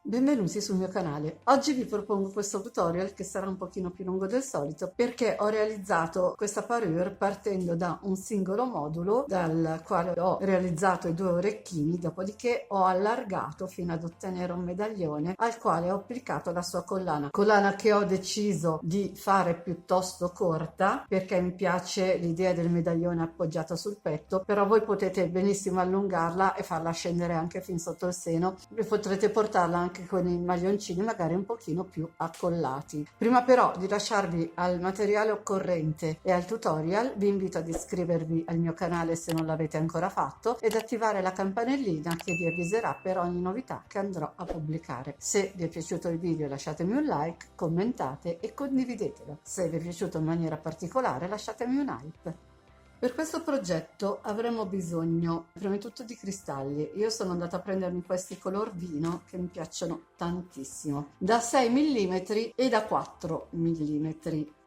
Benvenuti sul mio canale. Oggi vi propongo questo tutorial che sarà un pochino più lungo del solito perché ho realizzato questa parure partendo da un singolo modulo dal quale ho realizzato i due orecchini, dopodiché ho allargato fino ad ottenere un medaglione al quale ho applicato la sua collana che ho deciso di fare piuttosto corta perché mi piace l'idea del medaglione appoggiato sul petto, però voi potete benissimo allungarla e farla scendere anche fin sotto il seno e potrete portarla anche con i maglioncini magari un pochino più accollati. Prima però di lasciarvi al materiale occorrente e al tutorial, vi invito ad iscrivervi al mio canale se non l'avete ancora fatto ed attivare la campanellina che vi avviserà per ogni novità che andrò a pubblicare. Se vi è piaciuto il video lasciatemi un like, commentate e condividetelo. Se vi è piaciuto in maniera particolare lasciatemi un hype. Per questo progetto avremo bisogno prima di tutto di cristalli. Io sono andata a prendermi questi color vino che mi piacciono tantissimo, da 6 mm e da 4 mm.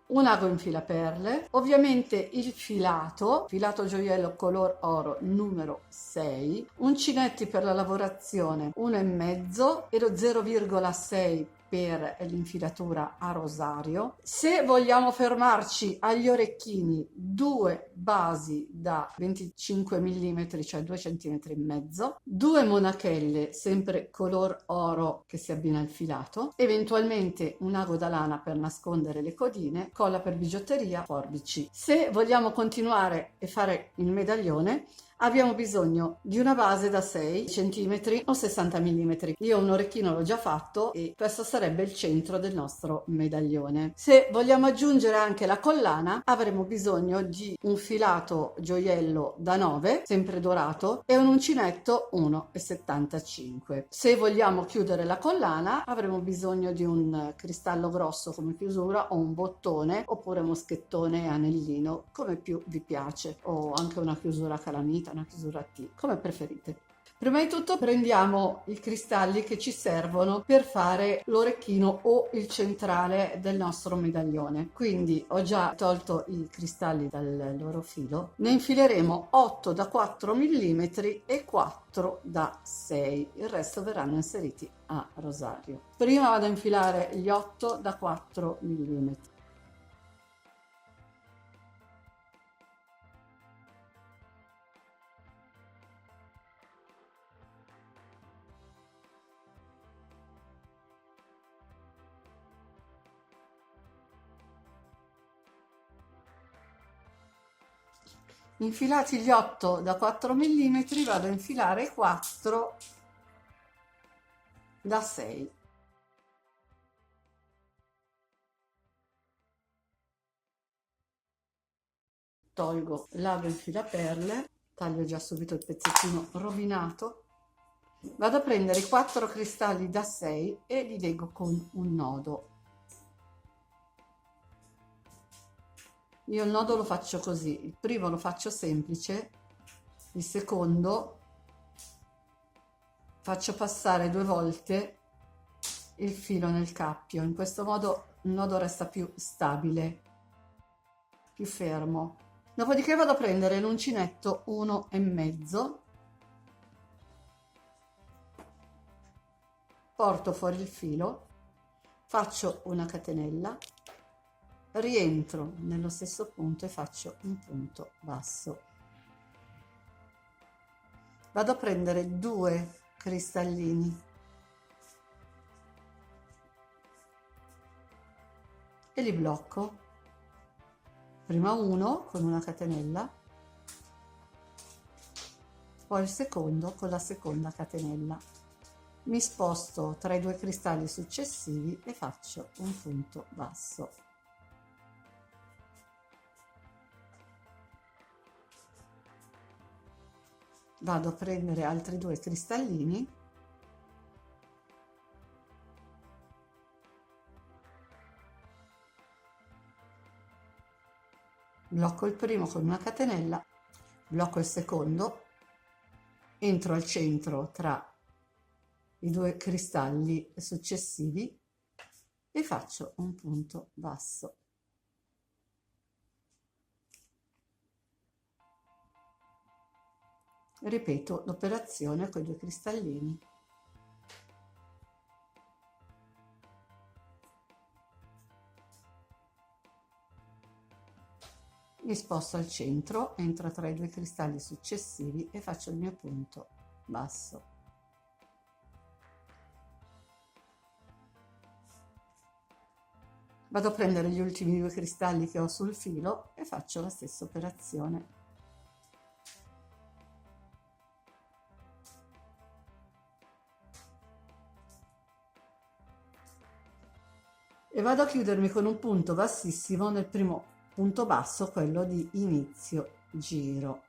Un ago in filaperle, ovviamente il filato gioiello color oro numero 6, uncinetti per la lavorazione 1,5 e lo 0,6 per l'infilatura a rosario. Se vogliamo fermarci agli orecchini, due basi da 25 mm, cioè 2,5 cm, due monachelle sempre color oro che si abbina al filato, eventualmente un ago da lana per nascondere le codine, colla per bigiotteria, forbici. Se vogliamo continuare e fare il medaglione, abbiamo bisogno di una base da 6 cm o 60 mm. Io un orecchino l'ho già fatto e questo sarebbe il centro del nostro medaglione. Se vogliamo aggiungere anche la collana, avremo bisogno di un filato gioiello da 9, sempre dorato, e un uncinetto 1,75. Se vogliamo chiudere la collana, avremo bisogno di un cristallo grosso come chiusura o un bottone oppure moschettone e anellino, come più vi piace, o anche una chiusura calamita, una chiusura T, come preferite. Prima di tutto prendiamo i cristalli che ci servono per fare l'orecchino o il centrale del nostro medaglione. Quindi ho già tolto i cristalli dal loro filo. Ne infileremo 8 da 4 mm e 4 da 6. Il resto verranno inseriti a rosario. Prima vado a infilare gli 8 da 4 mm. Infilati gli 8 da 4 mm, vado a infilare i 4 da 6. Tolgo l'ago in filaperle, taglio già subito il pezzettino rovinato, vado a prendere i 4 cristalli da 6 e li leggo con un nodo. Io il nodo lo faccio così: il primo lo faccio semplice, il secondo faccio passare 2 volte il filo nel cappio, in questo modo il nodo resta più stabile, più fermo. Dopodiché vado a prendere l'uncinetto 1,5, porto fuori il filo, faccio una catenella, rientro nello stesso punto e faccio un punto basso. Vado a prendere 2 cristallini e li blocco. Prima uno con una catenella, poi il secondo con la seconda catenella. Mi sposto tra i 2 cristalli successivi e faccio un punto basso. Vado a prendere altri 2 cristallini blocco il primo con una catenella, blocco il secondo, entro al centro tra i 2 cristalli successivi e faccio un punto basso. Ripeto l'operazione con i 2 cristallini. mi sposto al centro, entro tra i due cristalli successivi e faccio il mio punto basso. Vado a prendere gli ultimi due cristalli che ho sul filo e faccio la stessa operazione. E vado a chiudermi con un punto bassissimo nel primo punto basso, quello di inizio giro.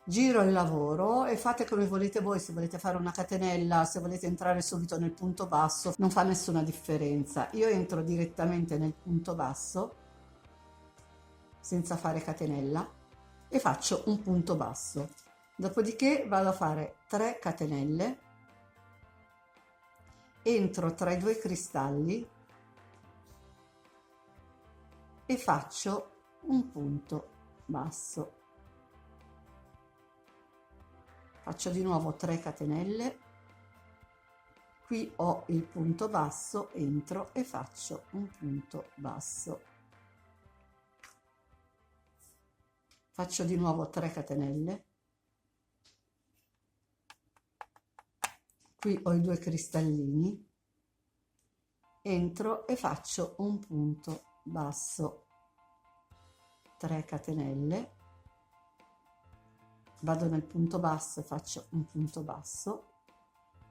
Giro il lavoro e fate come volete voi, se volete fare una catenella, se volete entrare subito nel punto basso, non fa nessuna differenza. Io entro direttamente nel punto basso senza fare catenella e faccio un punto basso. Dopodiché vado a fare 3 catenelle, entro tra i due cristalli e faccio un punto basso. Faccio di nuovo 3 catenelle, qui ho il punto basso, entro e faccio un punto basso. Faccio di nuovo 3 catenelle, qui ho i due cristallini, entro e faccio un punto basso, 3 catenelle, vado nel punto basso e faccio un punto basso,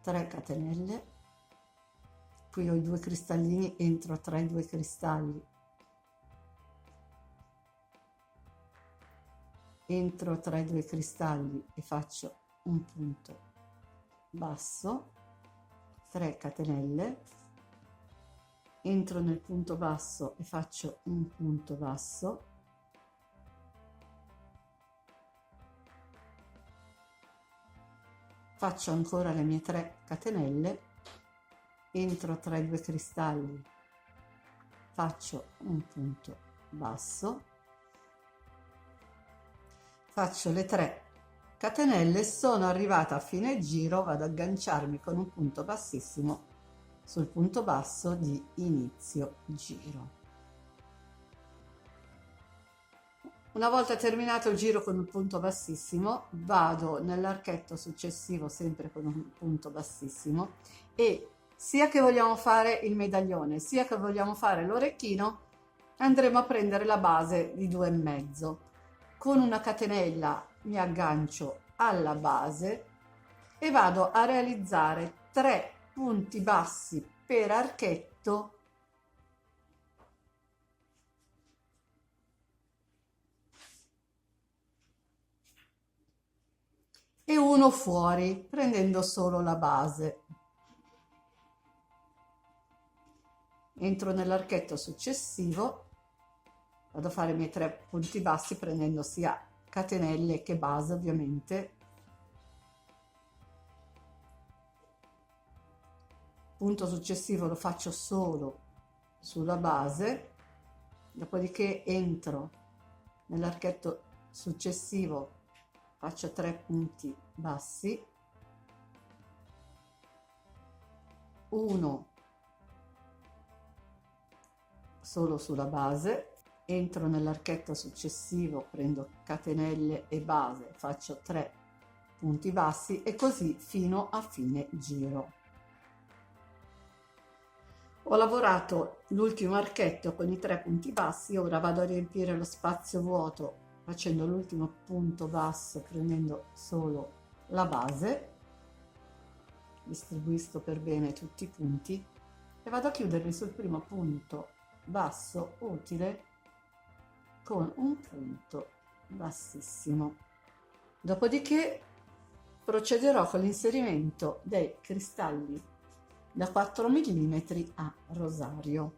3 catenelle, qui ho i due cristallini, entro tra i due cristalli, entro tra i due cristalli e faccio un punto basso, 3 catenelle, entro nel punto basso e faccio un punto basso, faccio ancora le mie 3 catenelle, entro tra i due cristalli, faccio un punto basso, faccio le 3 catenelle, sono arrivata a fine giro, vado ad agganciarmi con un punto bassissimo sul punto basso di inizio giro. Una volta terminato il giro con un punto bassissimo, vado nell'archetto successivo sempre con un punto bassissimo e sia che vogliamo fare il medaglione sia che vogliamo fare l'orecchino andremo a prendere la base di 2,5. Con una catenella mi aggancio alla base e vado a realizzare 3 punti bassi per archetto e uno fuori, prendendo solo la base. Entro nell'archetto successivo, vado a fare i miei 3 punti bassi prendendo sia catenelle che base ovviamente. Punto successivo lo faccio solo sulla base, dopodiché entro nell'archetto successivo, faccio 3 punti bassi, 1 solo sulla base, entro nell'archetto successivo, prendo catenelle e base, faccio 3 punti bassi e così fino a fine giro. Ho lavorato l'ultimo archetto con i 3 punti bassi, ora vado a riempire lo spazio vuoto facendo l'ultimo punto basso, prendendo solo la base, distribuisco per bene tutti i punti e vado a chiuderli sul primo punto basso utile con un punto bassissimo. Dopodiché procederò con l'inserimento dei cristalli da 4 mm a rosario.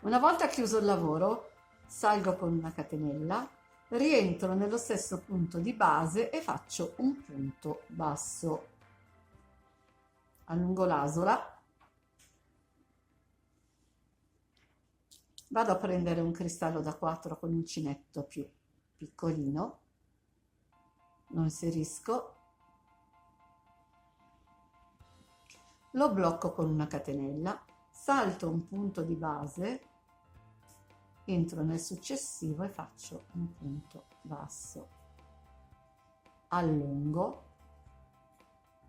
Una volta chiuso il lavoro, salgo con una catenella, rientro nello stesso punto di base e faccio un punto basso. Allungo l'asola, vado a prendere un cristallo da 4 con uncinetto più piccolino, lo inserisco, lo blocco con una catenella, salto un punto di base entro nel successivo e faccio un punto basso, allungo,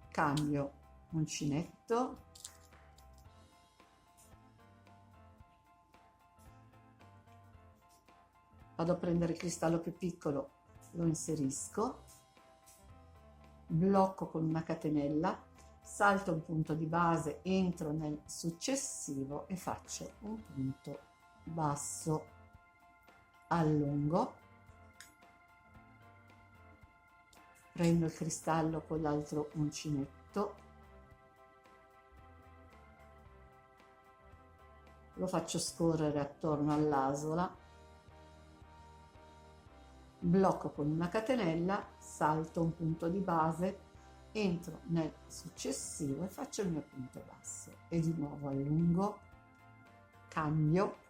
cambio uncinetto, vado a prendere il cristallo più piccolo, lo inserisco, blocco con una catenella, salto un punto di base, entro nel successivo e faccio un punto basso, allungo, prendo il cristallo con l'altro uncinetto, lo faccio scorrere attorno all'asola, blocco con una catenella, salto un punto di base, entro nel successivo e faccio il mio punto basso e di nuovo allungo, cambio,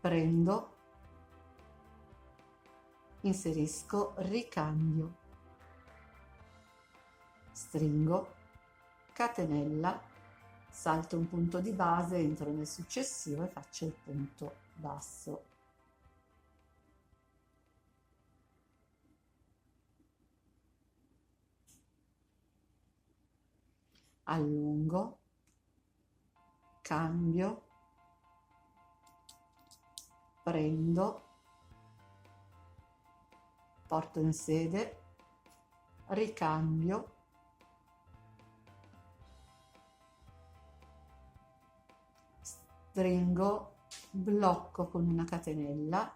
prendo, inserisco, ricambio, stringo, catenella, salto un punto di base, entro nel successivo e faccio il punto basso. Allungo, cambio, prendo, porto in sede, ricambio, stringo, blocco con una catenella,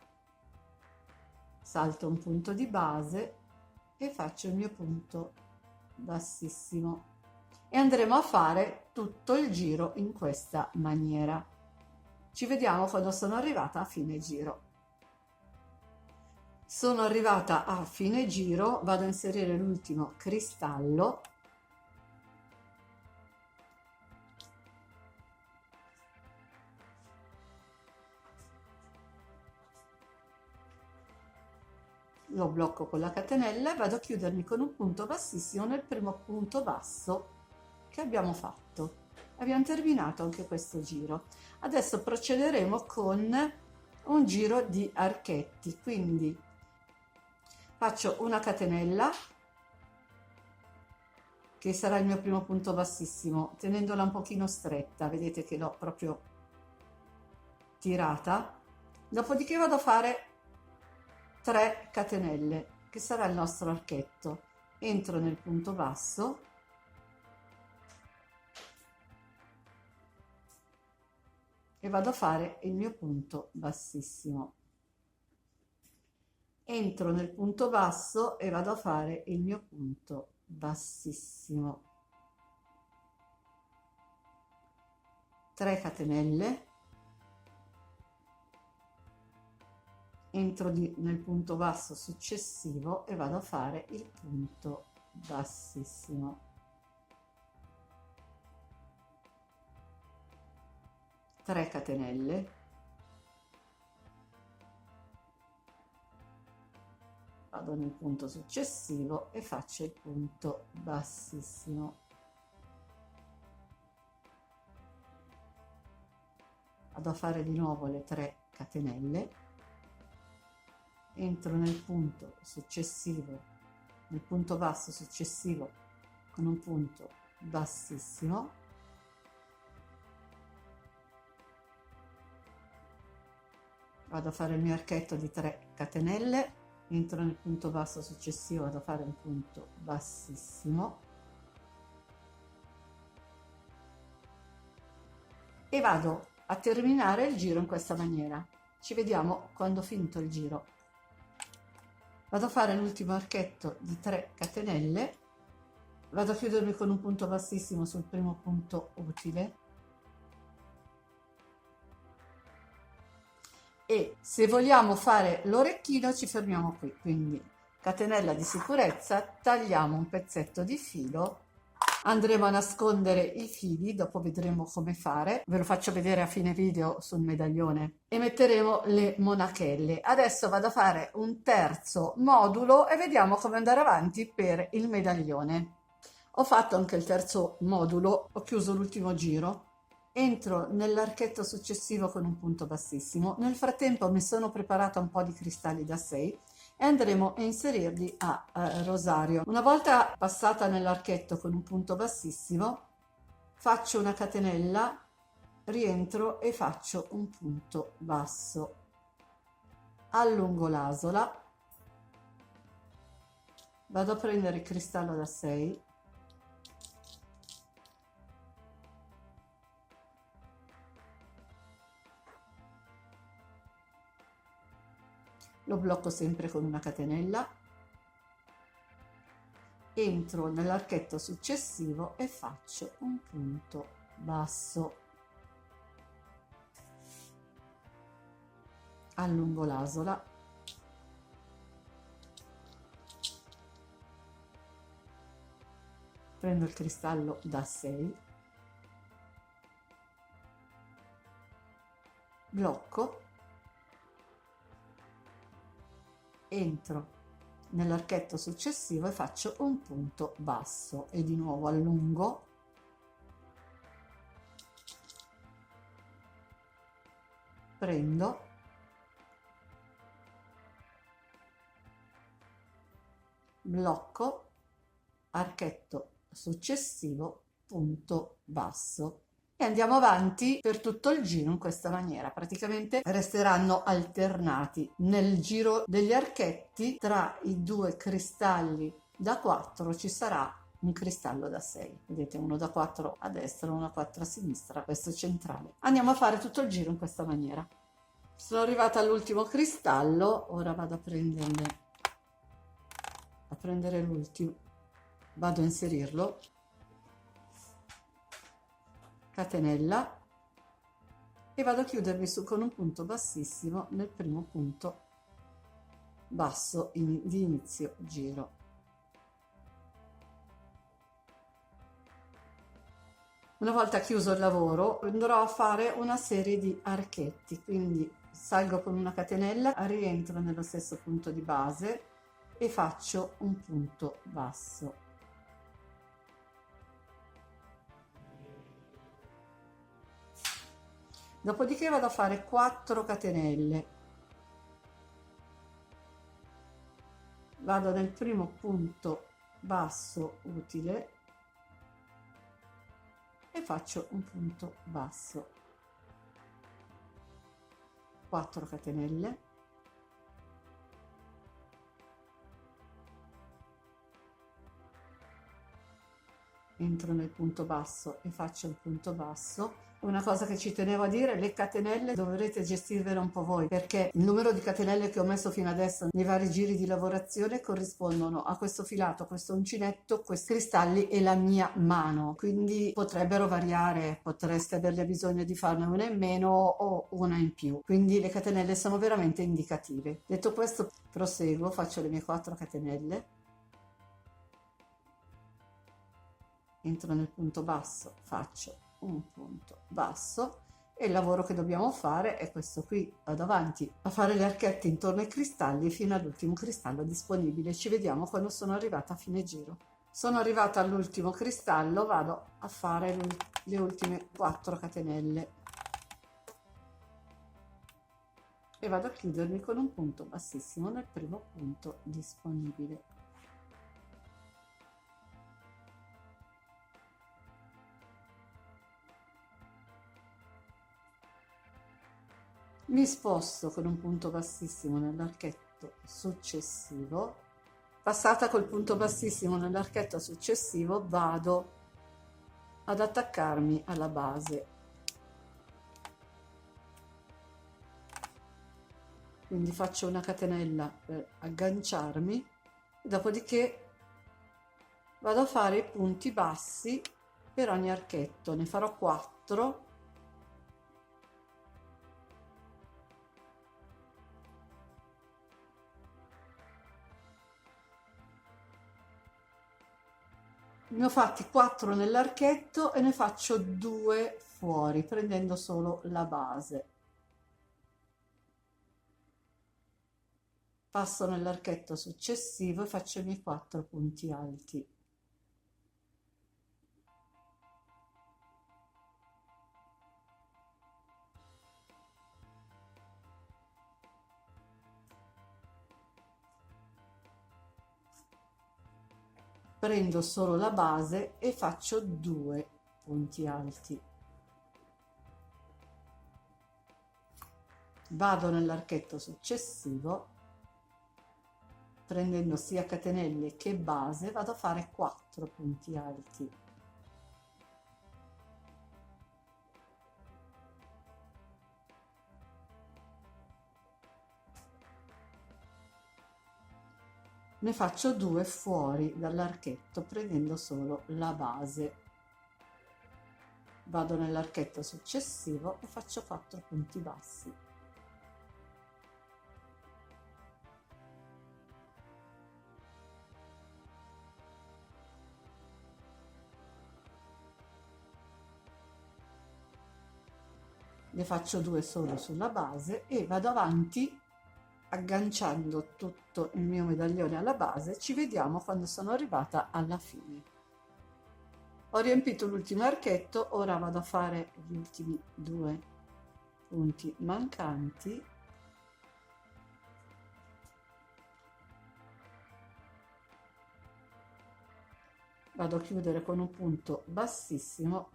salto un punto di base e faccio il mio punto bassissimo e andremo a fare tutto il giro in questa maniera. Ci vediamo quando sono arrivata a fine giro. Sono arrivata a fine giro, vado a inserire l'ultimo cristallo, lo blocco con la catenella e vado a chiudermi con un punto bassissimo nel primo punto basso che abbiamo fatto. Abbiamo terminato anche questo giro. Adesso procederemo con un giro di archetti, quindi faccio una catenella che sarà il mio primo punto bassissimo, tenendola un pochino stretta, vedete che l'ho proprio tirata. Dopodiché vado a fare 3 catenelle che sarà il nostro archetto, entro nel punto basso, e vado a fare il mio punto bassissimo, entro nel punto basso e vado a fare il mio punto bassissimo, 3 catenelle, entro nel punto basso successivo e vado a fare il punto bassissimo, 3 catenelle, vado nel punto successivo e faccio il punto bassissimo, vado a fare di nuovo le 3 catenelle, entro nel punto successivo, nel punto basso successivo con un punto bassissimo, vado a fare il mio archetto di 3 catenelle, entro nel punto basso successivo, vado a fare un punto bassissimo e vado a terminare il giro in questa maniera. Ci vediamo quando ho finito il giro. Vado a fare l'ultimo archetto di 3 catenelle, vado a chiudermi con un punto bassissimo sul primo punto utile e se vogliamo fare l'orecchino ci fermiamo qui, quindi catenella di sicurezza, tagliamo un pezzetto di filo, andremo a nascondere i fili, dopo vedremo come fare, ve lo faccio vedere a fine video sul medaglione, e metteremo le monachelle. Adesso vado a fare un terzo modulo e vediamo come andare avanti per il medaglione. Ho fatto anche il terzo modulo, ho chiuso l'ultimo giro, entro nell'archetto successivo con un punto bassissimo. Nel frattempo mi sono preparata un po' di cristalli da 6 e andremo a inserirli a rosario. Una volta passata nell'archetto con un punto bassissimo, faccio una catenella, rientro e faccio un punto basso, allungo l'asola, vado a prendere il cristallo da 6, lo blocco sempre con una catenella, entro nell'archetto successivo e faccio un punto basso, allungo l'asola, prendo il cristallo da 6, blocco, entro nell'archetto successivo e faccio un punto basso e di nuovo allungo, prendo, blocco, archetto successivo, punto basso e andiamo avanti per tutto il giro in questa maniera. Praticamente resteranno alternati nel giro degli archetti. Tra i due cristalli da 4 ci sarà un cristallo da 6, vedete, uno da 4 a destra, uno da 4 a sinistra, questo centrale. Andiamo a fare tutto il giro in questa maniera. Sono arrivata all'ultimo cristallo, ora vado a prendere l'ultimo, vado a inserirlo, catenella e vado a chiudermi su con un punto bassissimo nel primo punto basso di inizio giro. Una volta chiuso il lavoro andrò a fare una serie di archetti, quindi salgo con una catenella, rientro nello stesso punto di base e faccio un punto basso. Dopodiché vado a fare 4 catenelle, vado nel primo punto basso utile e faccio un punto basso, 4 catenelle, entro nel punto basso e faccio un punto basso. Una cosa che ci tenevo a dire: le catenelle dovrete gestirvele un po' voi, perché il numero di catenelle che ho messo fino adesso nei vari giri di lavorazione corrispondono a questo filato, a questo uncinetto, questi cristalli e la mia mano, quindi potrebbero variare, potreste averle bisogno di farne una in meno o una in più, quindi le catenelle sono veramente indicative. Detto questo, proseguo, faccio le mie 4 catenelle, entro nel punto basso, faccio un punto basso e il lavoro che dobbiamo fare è questo qui. Vado avanti a fare le archette intorno ai cristalli fino all'ultimo cristallo disponibile. Ci vediamo quando sono arrivata a fine giro. Sono arrivata all'ultimo cristallo, vado a fare le ultime 4 catenelle e vado a chiudermi con un punto bassissimo nel primo punto disponibile. Mi sposto con un punto bassissimo nell'archetto successivo, passata col punto bassissimo nell'archetto successivo vado ad attaccarmi alla base, quindi faccio una catenella per agganciarmi, dopodiché vado a fare i punti bassi per ogni archetto, ne farò 4. Ne ho fatti 4 nell'archetto e ne faccio 2 fuori, prendendo solo la base. Passo nell'archetto successivo e faccio i miei 4 punti alti. prendo solo la base e faccio 2 punti alti. Vado nell'archetto successivo, prendendo sia catenelle che base, vado a fare 4 punti alti. Ne faccio 2 fuori dall'archetto prendendo solo la base. Vado nell'archetto successivo e faccio 4 punti bassi. Ne faccio 2 solo sulla base e vado avanti agganciando tutto il mio medaglione alla base. Ci vediamo quando sono arrivata alla fine. Ho riempito l'ultimo archetto, ora vado a fare gli ultimi 2 punti mancanti. Vado a chiudere con un punto bassissimo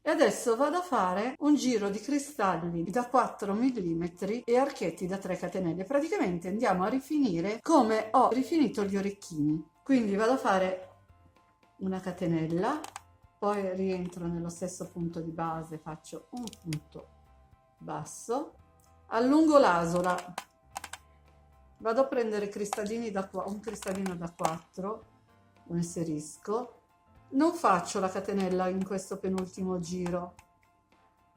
e adesso vado a fare un giro di cristalli da 4 mm e archetti da 3 catenelle. Praticamente andiamo a rifinire come ho rifinito gli orecchini. Quindi vado a fare una catenella, poi rientro nello stesso punto di base, faccio un punto basso, allungo l'asola, vado a prendere cristallini un cristallino da 4, lo inserisco. Non faccio la catenella in questo penultimo giro,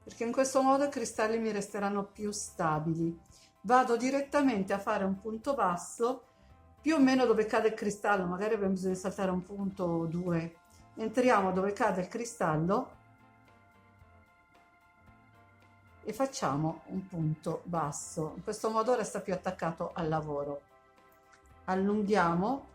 perché in questo modo i cristalli mi resteranno più stabili. Vado direttamente a fare un punto basso, più o meno dove cade il cristallo, magari abbiamo bisogno di saltare un punto o 2. Entriamo dove cade il cristallo e facciamo un punto basso. In questo modo resta più attaccato al lavoro. Allunghiamo.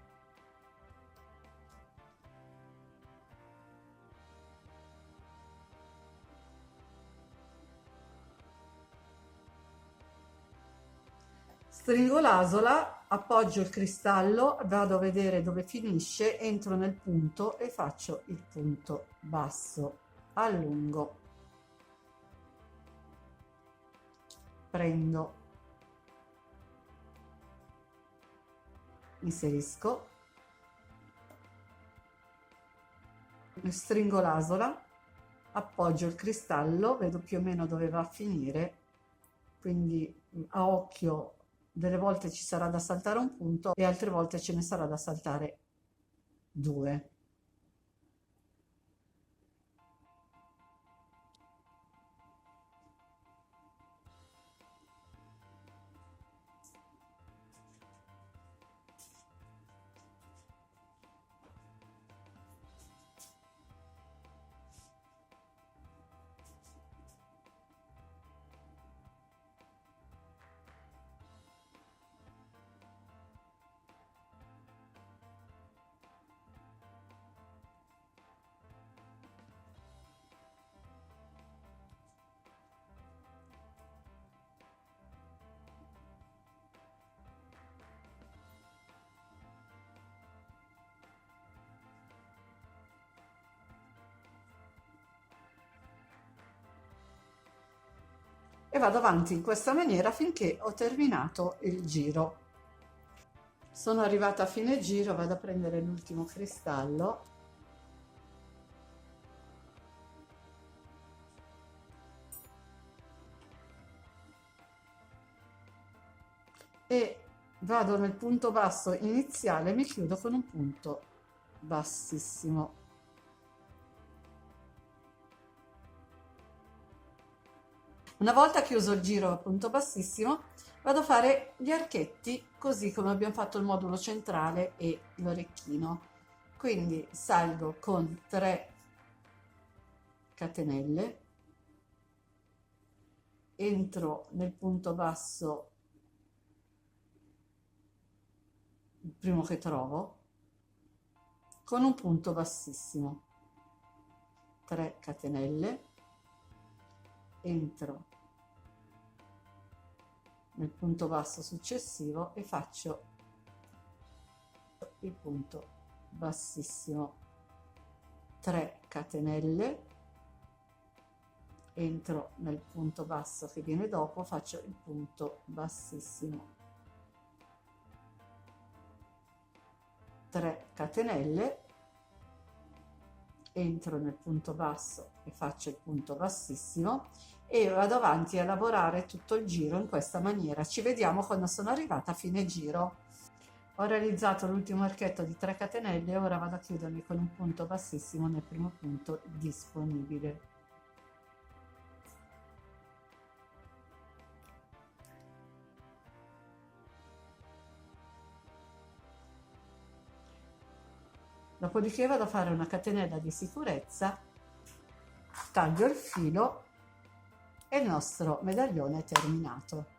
Stringo l'asola, appoggio il cristallo, vado a vedere dove finisce, entro nel punto e faccio il punto basso, allungo, prendo, inserisco, stringo l'asola, appoggio il cristallo, vedo più o meno dove va a finire, quindi a occhio delle volte ci sarà da saltare un punto e altre volte ce ne sarà da saltare 2. E vado avanti in questa maniera finché ho terminato il giro. Sono arrivata a fine giro, vado a prendere l'ultimo cristallo e vado nel punto basso iniziale e mi chiudo con un punto bassissimo. Una volta chiuso il giro a punto bassissimo, vado a fare gli archetti così come abbiamo fatto il modulo centrale e l'orecchino. Quindi salgo con 3 catenelle, entro nel punto basso il primo che trovo con un punto bassissimo, 3 catenelle, entro nel punto basso successivo e faccio il punto bassissimo, 3 catenelle, entro nel punto basso che viene dopo, faccio il punto bassissimo, 3 catenelle, entro nel punto basso e faccio il punto bassissimo e vado avanti a lavorare tutto il giro in questa maniera. Ci vediamo quando sono arrivata a fine giro. Ho realizzato l'ultimo archetto di 3 catenelle e ora vado a chiudermi con un punto bassissimo nel primo punto disponibile. Dopodiché vado a fare una catenella di sicurezza, taglio il filo e il nostro medaglione è terminato.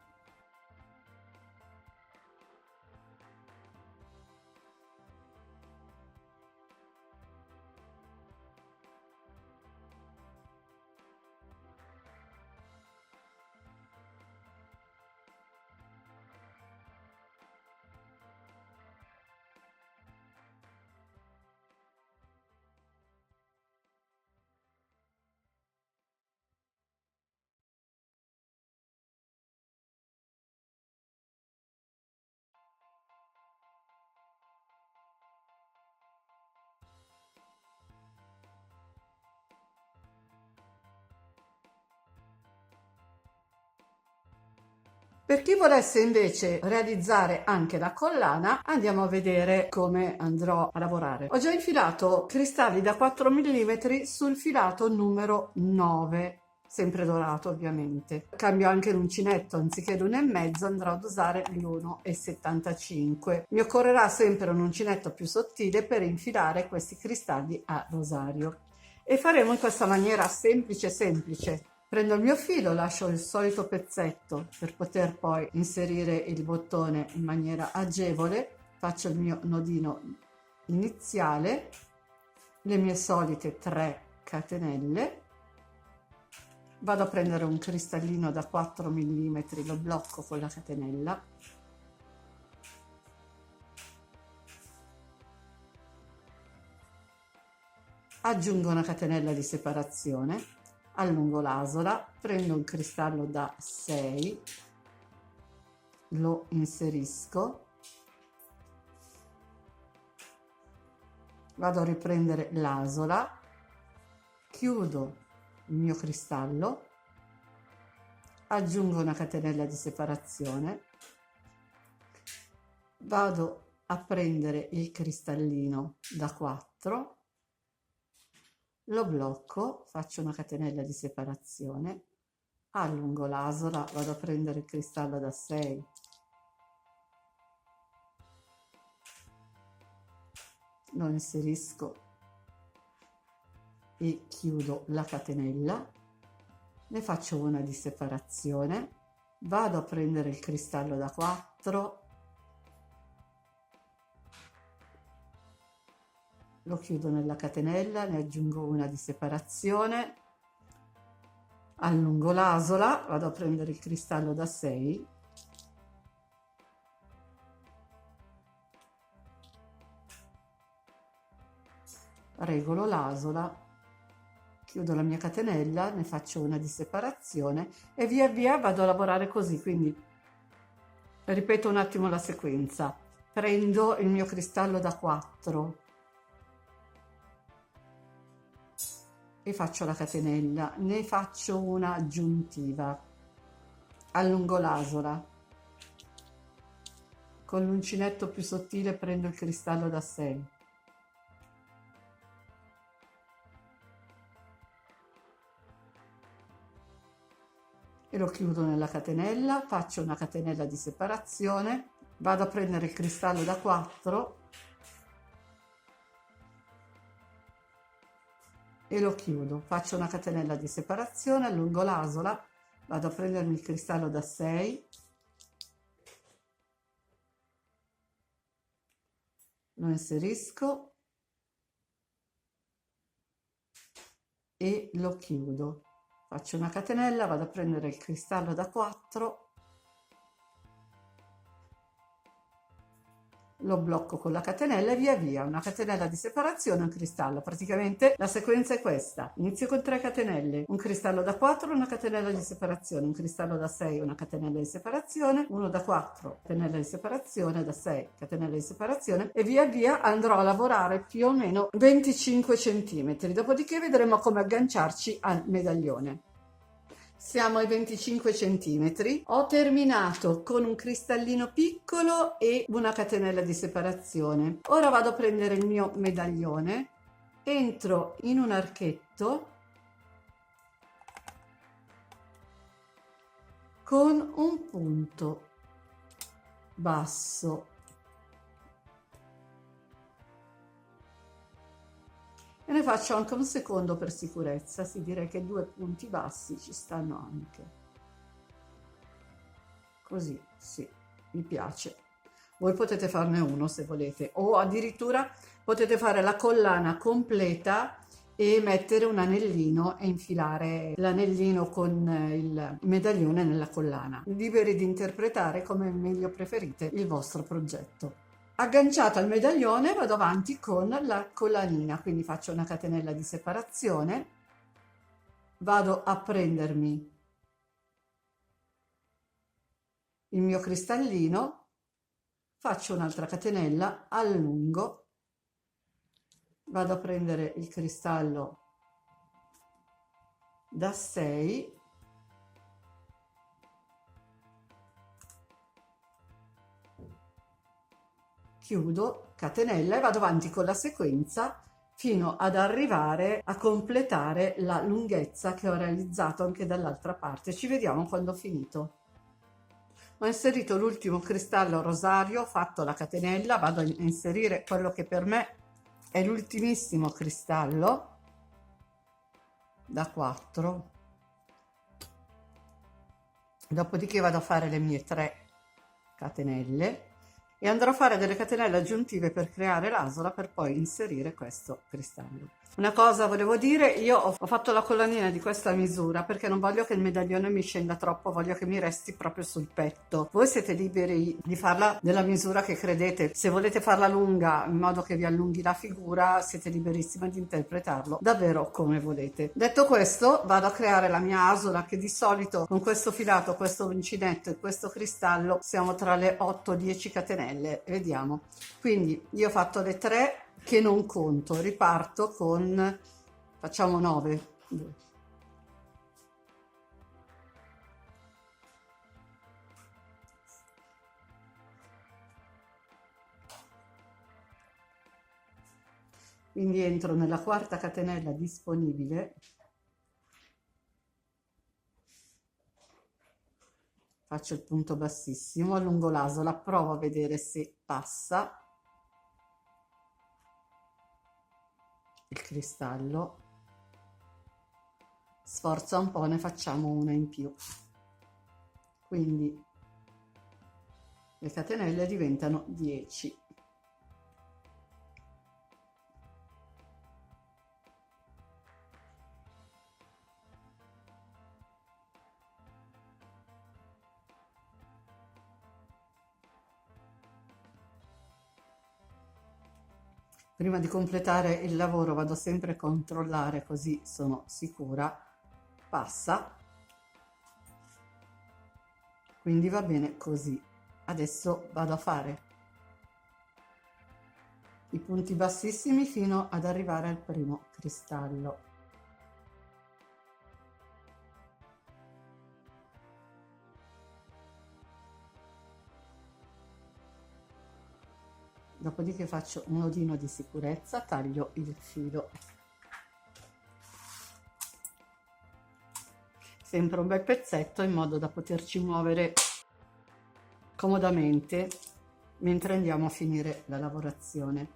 Per chi volesse invece realizzare anche la collana, andiamo a vedere come andrò a lavorare. Ho già infilato cristalli da 4 mm sul filato numero 9, sempre dorato ovviamente. Cambio anche l'uncinetto, anziché l'1,5 andrò ad usare l'1,75. Mi occorrerà sempre un uncinetto più sottile per infilare questi cristalli a rosario. E faremo in questa maniera semplice semplice. Prendo il mio filo, lascio il solito pezzetto per poter poi inserire il bottone in maniera agevole, faccio il mio nodino iniziale, le mie solite 3 catenelle, vado a prendere un cristallino da 4 mm, lo blocco con la catenella, aggiungo una catenella di separazione, allungo l'asola, prendo un cristallo da 6, lo inserisco, vado a riprendere l'asola, chiudo il mio cristallo, aggiungo una catenella di separazione, vado a prendere il cristallino da 4, lo blocco, faccio una catenella di separazione, allungo l'asola, vado a prendere il cristallo da 6, lo inserisco e chiudo la catenella, ne faccio una di separazione, vado a prendere il cristallo da 4, lo chiudo nella catenella, ne aggiungo una di separazione, allungo l'asola, vado a prendere il cristallo da 6, regolo l'asola, chiudo la mia catenella, ne faccio una di separazione e via via vado a lavorare così, quindi ripeto un attimo la sequenza. Prendo il mio cristallo da 4 e faccio la catenella, ne faccio una aggiuntiva, allungo l'asola, con l'uncinetto più sottile prendo il cristallo da 6, e lo chiudo nella catenella, faccio una catenella di separazione, vado a prendere il cristallo da 4 e lo chiudo, faccio una catenella di separazione, allungo l'asola, vado a prendermi il cristallo da 6, lo inserisco e lo chiudo, faccio una catenella, vado a prendere il cristallo da 4, lo blocco con la catenella e via via una catenella di separazione, un cristallo. Praticamente la sequenza è questa: inizio con 3 catenelle, un cristallo da 4, una catenella di separazione, un cristallo da 6, una catenella di separazione, uno da 4, catenella di separazione, da 6, catenella di separazione, e via via andrò a lavorare più o meno 25 centimetri. Dopodiché vedremo come agganciarci al medaglione. Siamo ai 25 centimetri. Ho terminato con un cristallino piccolo e una catenella di separazione. Ora vado a prendere il mio medaglione, entro in un archetto con un punto basso e ne faccio anche un secondo per sicurezza. Sì, direi che 2 punti bassi ci stanno anche. Così, sì, mi piace. Voi potete farne uno se volete, o addirittura potete fare la collana completa e mettere un anellino e infilare l'anellino con il medaglione nella collana. Liberi di interpretare come meglio preferite il vostro progetto. Agganciata al medaglione vado avanti con la collanina, quindi faccio una catenella di separazione, vado a prendermi il mio cristallino, faccio un'altra catenella, allungo, vado a prendere il cristallo da 6, chiudo, catenella e vado avanti con la sequenza fino ad arrivare a completare la lunghezza che ho realizzato anche dall'altra parte. Ci vediamo quando ho finito. Ho inserito l'ultimo cristallo rosario, ho fatto la catenella, vado a inserire quello che per me è l'ultimissimo cristallo da 4, dopodiché vado a fare le mie 3 catenelle e andrò a fare delle catenelle aggiuntive per creare l'asola per poi inserire questo cristallo. Una cosa volevo dire, io ho fatto la collanina di questa misura perché non voglio che il medaglione mi scenda troppo, voglio che mi resti proprio sul petto. Voi siete liberi di farla della misura che credete, se volete farla lunga in modo che vi allunghi la figura siete liberissimi di interpretarlo davvero come volete. Detto questo, vado a creare la mia asola, che di solito con questo filato, questo uncinetto e questo cristallo siamo tra le 8-10 catenelle. Vediamo. Quindi io ho fatto le 3 che non conto, riparto con, facciamo 9. Quindi entro nella quarta catenella disponibile, faccio il punto bassissimo, allungo l'asola, provo a vedere se passa il cristallo, sforza un po', ne facciamo una in più, quindi le catenelle diventano 10. Prima di completare il lavoro vado sempre a controllare, così sono sicura passa, quindi va bene così. Adesso vado a fare i punti bassissimi fino ad arrivare al primo cristallo. Dopodiché faccio un nodino di sicurezza, taglio il filo. Sempre un bel pezzetto in modo da poterci muovere comodamente mentre andiamo a finire la lavorazione.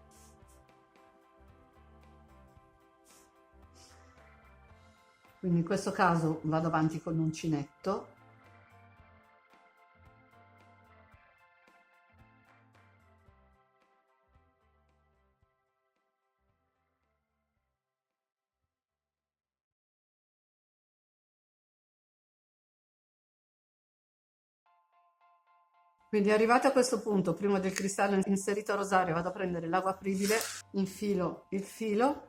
Quindi in questo caso vado avanti con l'uncinetto. Quindi arrivato a questo punto, prima del cristallo inserito a rosario, vado a prendere l'acqua apribile, infilo il filo,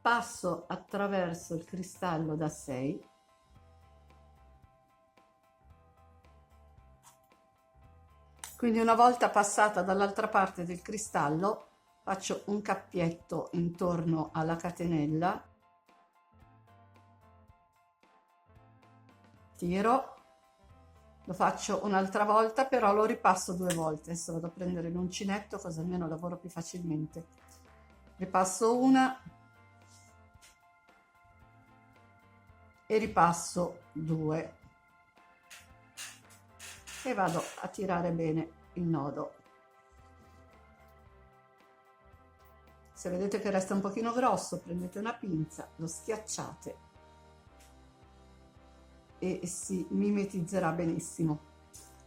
passo attraverso il cristallo da 6, quindi una volta passata dall'altra parte del cristallo faccio un cappietto intorno alla catenella, tiro, lo faccio un'altra volta, però lo ripasso 2 volte. Adesso vado a prendere l'uncinetto così almeno lavoro più facilmente. Ripasso una e ripasso 2 e vado a tirare bene il nodo. Se vedete che resta un pochino grosso, prendete una pinza, lo schiacciate e si mimetizzerà benissimo.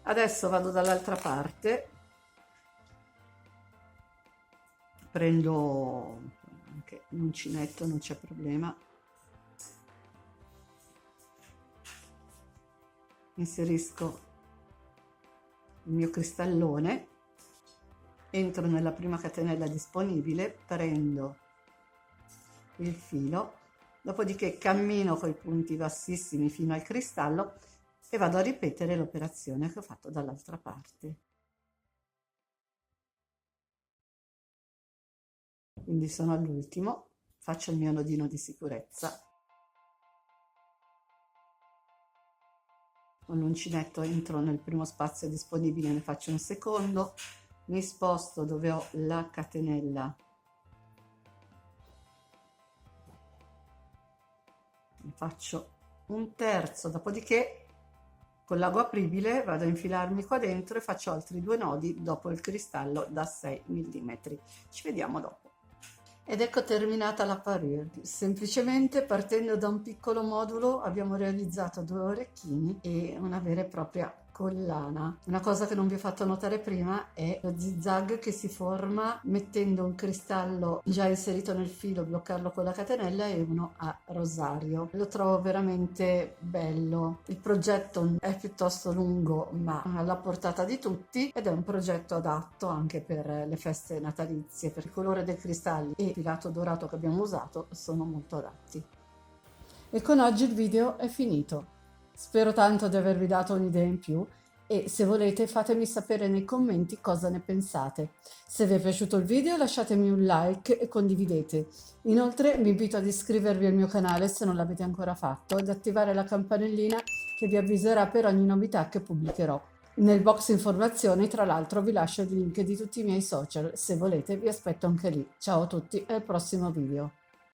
Adesso vado dall'altra parte, prendo anche l'uncinetto, non c'è problema, inserisco il mio cristallone, entro nella prima catenella disponibile, prendo il filo, dopodiché cammino con i punti bassissimi fino al cristallo e vado a ripetere l'operazione che ho fatto dall'altra parte. Quindi sono all'ultimo, faccio il mio nodino di sicurezza, con l'uncinetto entro nel primo spazio disponibile, ne faccio un secondo, mi sposto dove ho la catenella, ne faccio un terzo, dopodiché con l'ago apribile vado a infilarmi qua dentro e faccio altri 2 nodi dopo il cristallo da 6 mm. Ci vediamo dopo. Ed ecco terminata la parure. Semplicemente partendo da un piccolo modulo abbiamo realizzato 2 orecchini e una vera e propria collana. Una cosa che non vi ho fatto notare prima è lo zigzag che si forma mettendo un cristallo già inserito nel filo, bloccarlo con la catenella e uno a rosario. Lo trovo veramente bello. Il progetto è piuttosto lungo ma alla portata di tutti ed è un progetto adatto anche per le feste natalizie, per il colore dei cristalli e il filato dorato che abbiamo usato sono molto adatti. E con oggi il video è finito. Spero tanto di avervi dato un'idea in più e se volete fatemi sapere nei commenti cosa ne pensate. Se vi è piaciuto il video lasciatemi un like e condividete. Inoltre vi invito ad iscrivervi al mio canale se non l'avete ancora fatto ed attivare la campanellina che vi avviserà per ogni novità che pubblicherò. Nel box informazioni tra l'altro vi lascio il link di tutti i miei social, se volete vi aspetto anche lì. Ciao a tutti e al prossimo video.